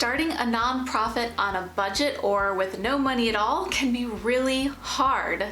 Starting a nonprofit on a budget or with no money at all can be really hard.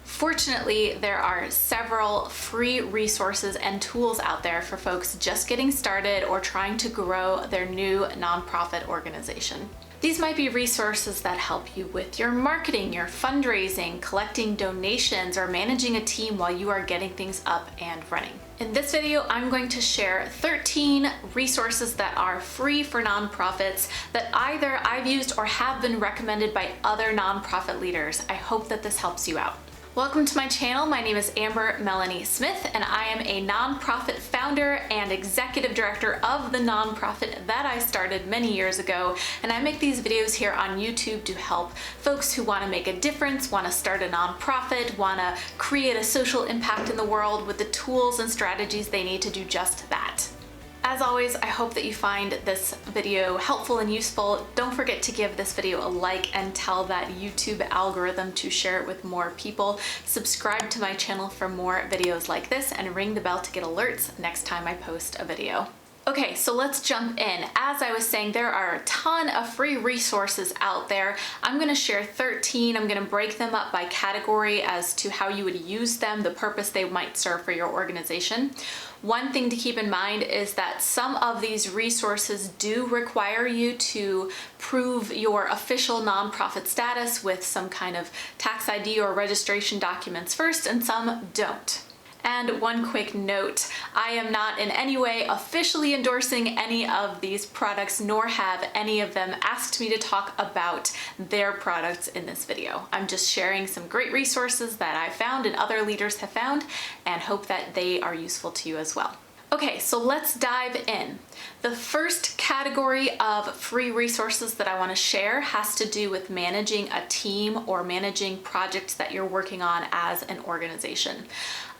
Fortunately, there are several free resources and tools out there for folks just getting started or trying to grow their new nonprofit organization. These might be resources that help you with your marketing, your fundraising, collecting donations, or managing a team while you are getting things up and running. In this video, I'm going to share 13 resources that are free for nonprofits that either I've used or have been recommended by other nonprofit leaders. I hope that this helps you out. Welcome to my channel. My name is Amber Melanie Smith, and I am a nonprofit founder and executive director of the nonprofit that I started many years ago. And I make these videos here on YouTube to help folks who want to make a difference, want to start a nonprofit, want to create a social impact in the world with the tools and strategies they need to do just that. As always, I hope that you find this video helpful and useful. Don't forget to give this video a like and tell that YouTube algorithm to share it with more people. Subscribe to my channel for more videos like this and ring the bell to get alerts next time I post a video. Okay, so let's jump in. As I was saying, there are a ton of free resources out there. I'm going to share 13. I'm going to break them up by category as to how you would use them, the purpose they might serve for your organization. One thing to keep in mind is that some of these resources do require you to prove your official nonprofit status with some kind of tax ID or registration documents first, and some don't. And one quick note, I am not in any way officially endorsing any of these products, nor have any of them asked me to talk about their products in this video. I'm just sharing some great resources that I found and other leaders have found, and hope that they are useful to you as well. Okay, so let's dive in. The first category of free resources that I want to share has to do with managing a team or managing projects that you're working on as an organization.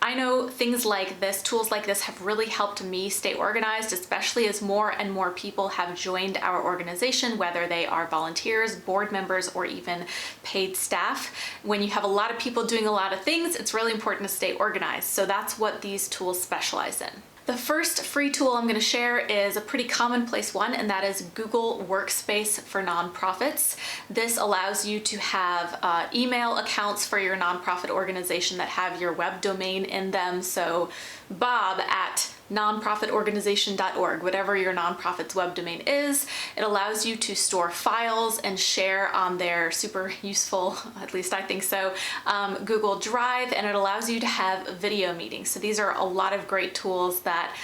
I know things like this, tools like this have really helped me stay organized, especially as more and more people have joined our organization, whether they are volunteers, board members, or even paid staff. When you have a lot of people doing a lot of things, it's really important to stay organized. So that's what these tools specialize in. The first free tool I'm going to share is a pretty commonplace one, and that is Google Workspace for nonprofits. This allows you to have email accounts for your nonprofit organization that have your web domain in them. So bob@nonprofitorganization.org, whatever your nonprofit's web domain is. It allows you to store files and share on their super useful, at least I think so, Google Drive, and it allows you to have video meetings. So these are a lot of great tools that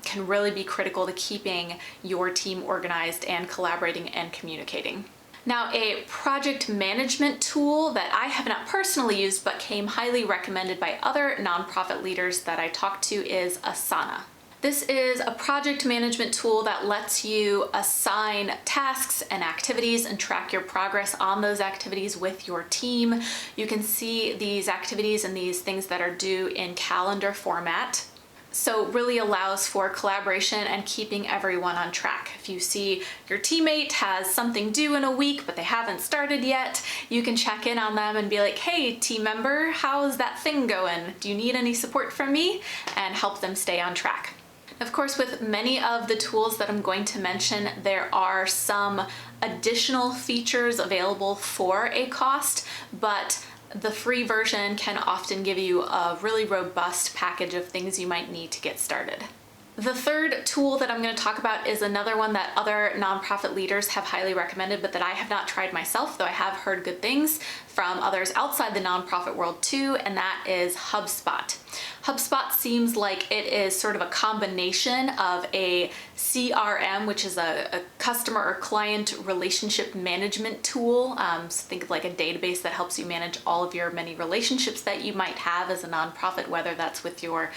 can really be critical to keeping your team organized and collaborating and communicating. Now, a project management tool that I have not personally used but came highly recommended by other nonprofit leaders that I talked to is Asana. This is a project management tool that lets you assign tasks and activities and track your progress on those activities with your team. You can see these activities and these things that are due in calendar format. So it really allows for collaboration and keeping everyone on track. If you see your teammate has something due in a week, but they haven't started yet, you can check in on them and be like, hey, team member, how's that thing going? Do you need any support from me? And help them stay on track. Of course, with many of the tools that I'm going to mention, there are some additional features available for a cost, but the free version can often give you a really robust package of things you might need to get started. The third tool that I'm going to talk about is another one that other nonprofit leaders have highly recommended, but that I have not tried myself, though I have heard good things from others outside the nonprofit world too, and that is HubSpot. HubSpot seems like it is sort of a combination of a CRM, which is a customer or client relationship management tool. So think of like a database that helps you manage all of your many relationships that you might have as a nonprofit, whether that's with your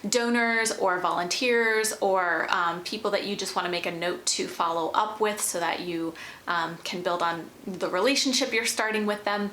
donors or volunteers or people that you just want to make a note to follow up with so that you can build on the relationship you're starting with them.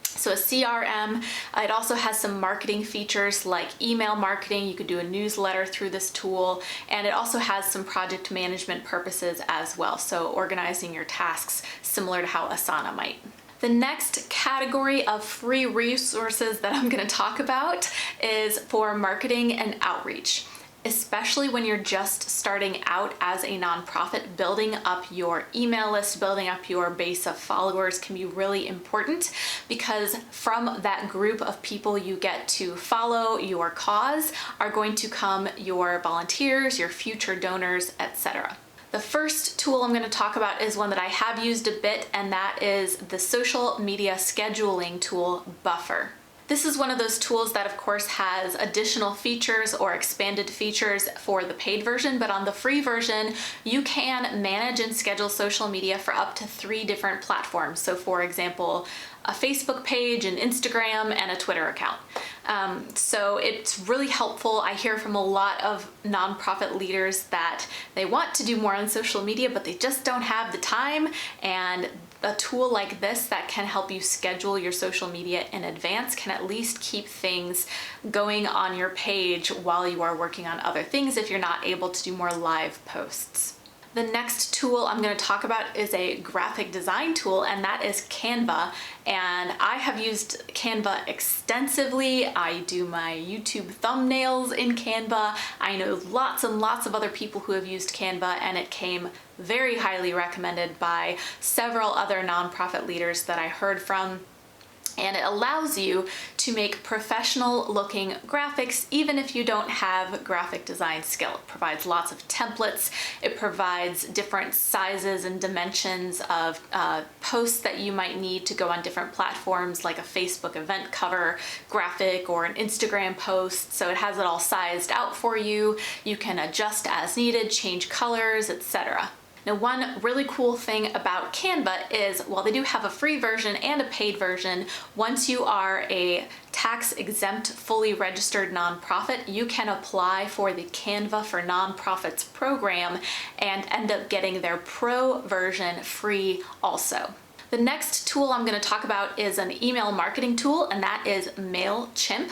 So a CRM, it also has some marketing features like email marketing. You could do a newsletter through this tool, and it also has some project management purposes as well. So organizing your tasks similar to how Asana might. The next category of free resources that I'm going to talk about is for marketing and outreach. especially when you're just starting out as a nonprofit. Building up your email list, building up your base of followers can be really important, because from that group of people you get to follow your cause are going to come your volunteers, your future donors, etc. The first tool I'm going to talk about is one that I have used a bit, and that is the social media scheduling tool, Buffer. This is one of those tools that of course has additional features or expanded features for the paid version, but on the free version, you can manage and schedule social media for up to 3 different platforms. So for example, a Facebook page, an Instagram, and a Twitter account. So it's really helpful. I hear from a lot of nonprofit leaders that they want to do more on social media, but they just don't have the time, and a tool like this that can help you schedule your social media in advance can at least keep things going on your page while you are working on other things if you're not able to do more live posts. The next tool I'm going to talk about is a graphic design tool, and that is Canva. And I have used Canva extensively. I do my YouTube thumbnails in Canva. I know lots and lots of other people who have used Canva, and it came very highly recommended by several other nonprofit leaders that I heard from. And it allows you to make professional looking graphics even if you don't have graphic design skill. It provides lots of templates. It provides different sizes and dimensions of posts that you might need to go on different platforms, like a Facebook event cover graphic or an Instagram post. So it has it all sized out for you. You can adjust as needed, change colors, etc. Now, one really cool thing about Canva is, while they do have a free version and a paid version, once you are a tax-exempt, fully registered nonprofit, you can apply for the Canva for Nonprofits program and end up getting their pro version free also. The next tool I'm going to talk about is an email marketing tool, and that is MailChimp.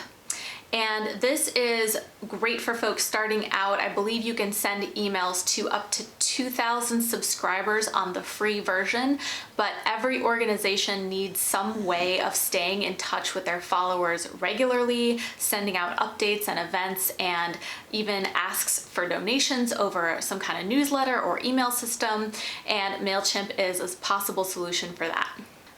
And this is great for folks starting out. I believe you can send emails to up to 2,000 subscribers on the free version, but every organization needs some way of staying in touch with their followers regularly, sending out updates and events, and even asks for donations over some kind of newsletter or email system, and MailChimp is a possible solution for that.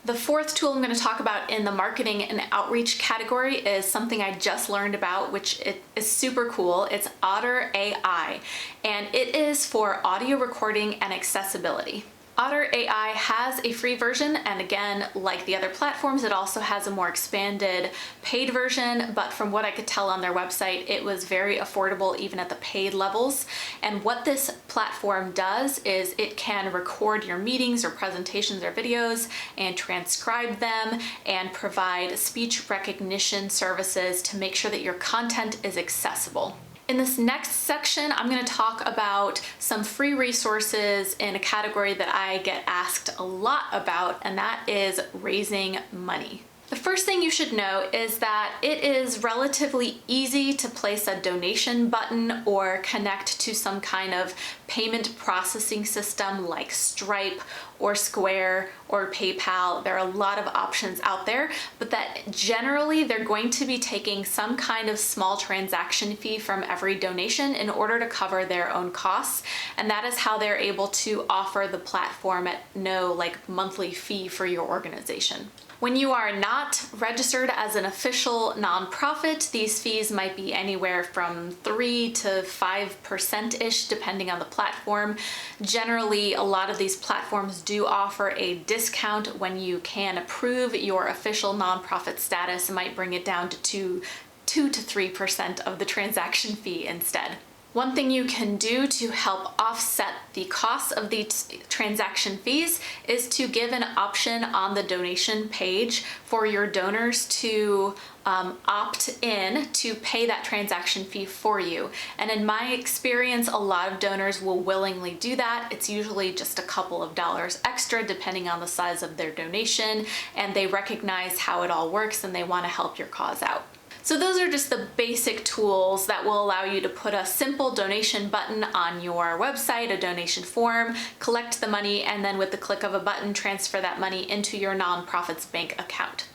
The fourth tool I'm going to talk about in the marketing and outreach category is something I just learned about, which is super cool. It's Otter AI, and it is for audio recording and accessibility. Otter AI has a free version, and again, like the other platforms, it also has a more expanded paid version, but from what I could tell on their website, it was very affordable even at the paid levels. And what this platform does is it can record your meetings or presentations or videos and transcribe them and provide speech recognition services to make sure that your content is accessible. In this next section, I'm going to talk about some free resources in a category that I get asked a lot about, and that is raising money. The first thing you should know is that it is relatively easy to place a donation button or connect to some kind of payment processing system like Stripe or Square or PayPal. There are a lot of options out there, but that generally they're going to be taking some kind of small transaction fee from every donation in order to cover their own costs. And that is how they're able to offer the platform at no monthly fee for your organization. When you are not registered as an official nonprofit, these fees might be anywhere from 3 to 5%-ish, depending on the platform. Generally, a lot of these platforms do offer a discount when you can prove your official nonprofit status. It might bring it down to 2 to 3% of the transaction fee instead. One thing you can do to help offset the costs of these transaction fees is to give an option on the donation page for your donors to opt in to pay that transaction fee for you. And in my experience, a lot of donors will willingly do that. It's usually just a couple of dollars extra depending on the size of their donation, and they recognize how it all works and they want to help your cause out. So those are just the basic tools that will allow you to put a simple donation button on your website, a donation form, collect the money, and then with the click of a button, transfer that money into your nonprofit's bank account.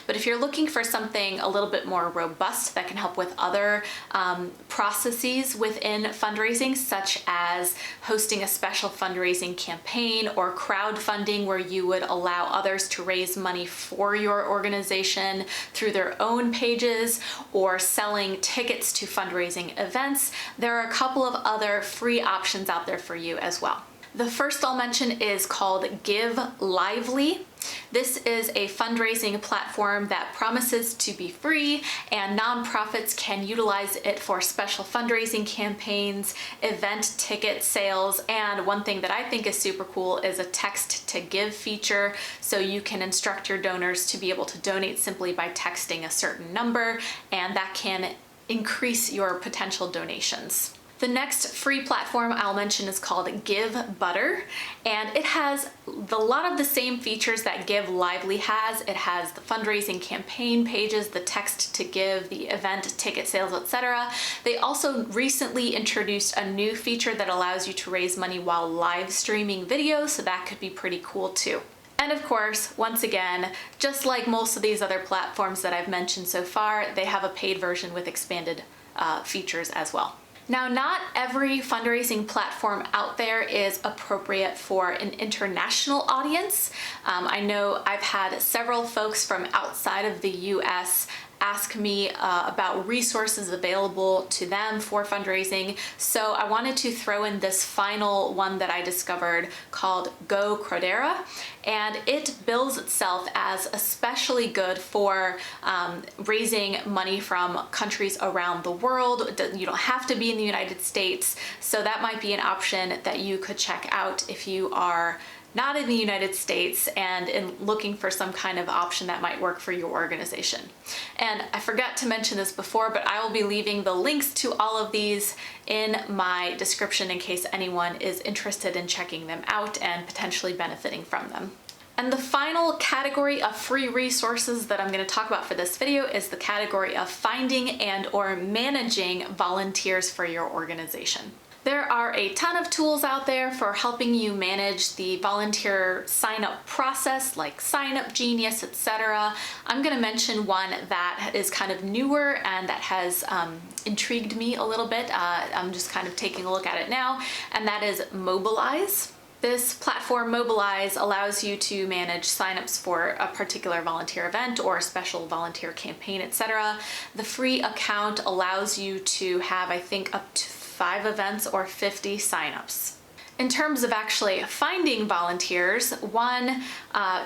But if you're looking for something a little bit more robust that can help with other processes within fundraising, such as hosting a special fundraising campaign or crowdfunding where you would allow others to raise money for your organization through their own pages, or selling tickets to fundraising events, there are a couple of other free options out there for you as well. The first I'll mention is called Give Lively. This is a fundraising platform that promises to be free, and nonprofits can utilize it for special fundraising campaigns, event ticket sales, and one thing that I think is super cool is a text to give feature, so you can instruct your donors to be able to donate simply by texting a certain number, and that can increase your potential donations. The next free platform I'll mention is called Give Butter, and it has a lot of the same features that Give Lively has. It has the fundraising campaign pages, the text to give, the event ticket sales, etc. They also recently introduced a new feature that allows you to raise money while live streaming videos, so that could be pretty cool too. And of course, once again, just like most of these other platforms that I've mentioned so far, they have a paid version with expanded features as well. Now, not every fundraising platform out there is appropriate for an international audience. I know I've had several folks from outside of the US ask me about resources available to them for fundraising. So I wanted to throw in this final one that I discovered called Go Crodera, and it bills itself as especially good for raising money from countries around the world. You don't have to be in the United States, so that might be an option that you could check out if you are not in the United States and looking for some kind of option that might work for your organization. And I forgot to mention this before, but I will be leaving the links to all of these in my description in case anyone is interested in checking them out and potentially benefiting from them. And the final category of free resources that I'm going to talk about for this video is the category of finding and or managing volunteers for your organization. There are a ton of tools out there for helping you manage the volunteer sign-up process, like Sign Up Genius, etc. I'm going to mention one that is kind of newer and that has intrigued me a little bit. I'm just kind of taking a look at it now, and that is Mobilize. This platform, Mobilize, allows you to manage signups for a particular volunteer event or a special volunteer campaign, etc. The free account allows you to have, I think, up to 5 events or 50 signups. In terms of actually finding volunteers, one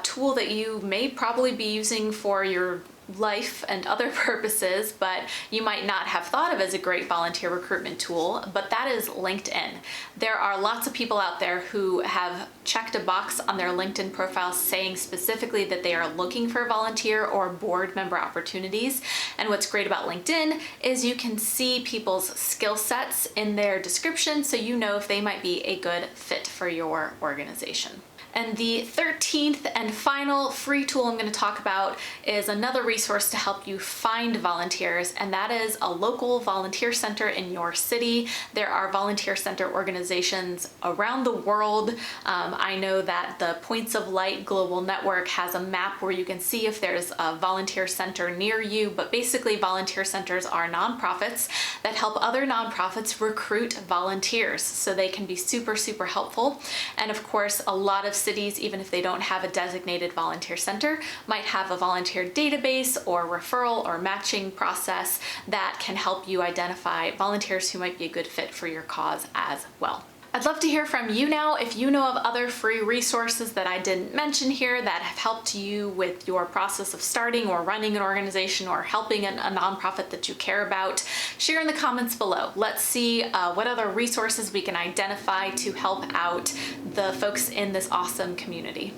tool that you may probably be using for your life and other purposes, but you might not have thought of as a great volunteer recruitment tool, but that is LinkedIn. There are lots of people out there who have checked a box on their LinkedIn profile saying specifically that they are looking for volunteer or board member opportunities. And what's great about LinkedIn is you can see people's skill sets in their description, so you know if they might be a good fit for your organization. And the 13th and final free tool I'm going to talk about is another resource to help you find volunteers, and that is a local volunteer center in your city. There are volunteer center organizations around the world. I know that the Points of Light Global Network has a map where you can see if there's a volunteer center near you, but basically volunteer centers are nonprofits that help other nonprofits recruit volunteers, so they can be super, super helpful. And of course, a lot of cities, even if they don't have a designated volunteer center, might have a volunteer database or referral or matching process that can help you identify volunteers who might be a good fit for your cause as well. I'd love to hear from you now if you know of other free resources that I didn't mention here that have helped you with your process of starting or running an organization or helping a nonprofit that you care about. Share in the comments below. Let's see what other resources we can identify to help out the folks in this awesome community.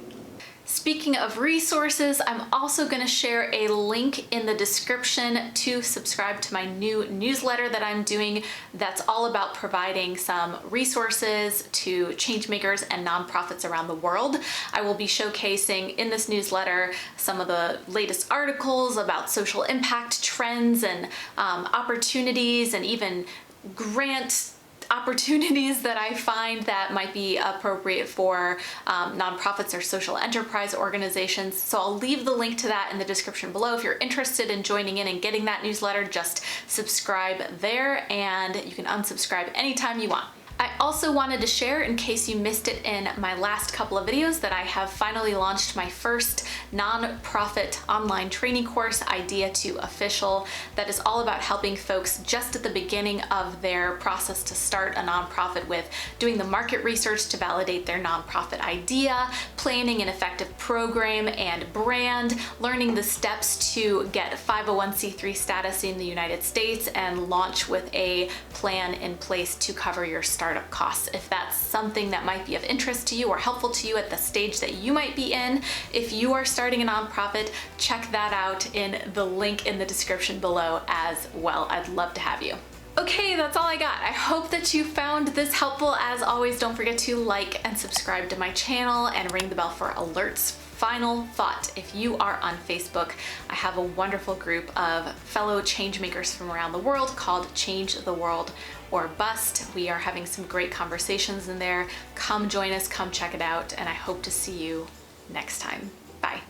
Speaking of resources, I'm also going to share a link in the description to subscribe to my new newsletter that I'm doing that's all about providing some resources to changemakers and nonprofits around the world. I will be showcasing in this newsletter some of the latest articles about social impact trends and opportunities, and even grant opportunities that I find that might be appropriate for nonprofits or social enterprise organizations. So I'll leave the link to that in the description below. If you're interested in joining in and getting that newsletter, just subscribe there, and you can unsubscribe anytime you want. I also wanted to share, in case you missed it in my last couple of videos, that I have finally launched my first nonprofit online training course, Idea to Official, that is all about helping folks just at the beginning of their process to start a nonprofit with doing the market research to validate their nonprofit idea, planning an effective program and brand, learning the steps to get 501c3 status in the United States, and launch with a plan in place to cover your startup costs. If that's something that might be of interest to you or helpful to you at the stage that you might be in, if you are starting a nonprofit, check that out in the link in the description below as well. I'd love to have you. Okay, that's all I got. I hope that you found this helpful. As always, don't forget to like and subscribe to my channel and ring the bell for alerts. Final thought, if you are on Facebook, I have a wonderful group of fellow changemakers from around the world called Change the World or Bust. We are having some great conversations in there. Come join us, come check it out, and I hope to see you next time. Bye.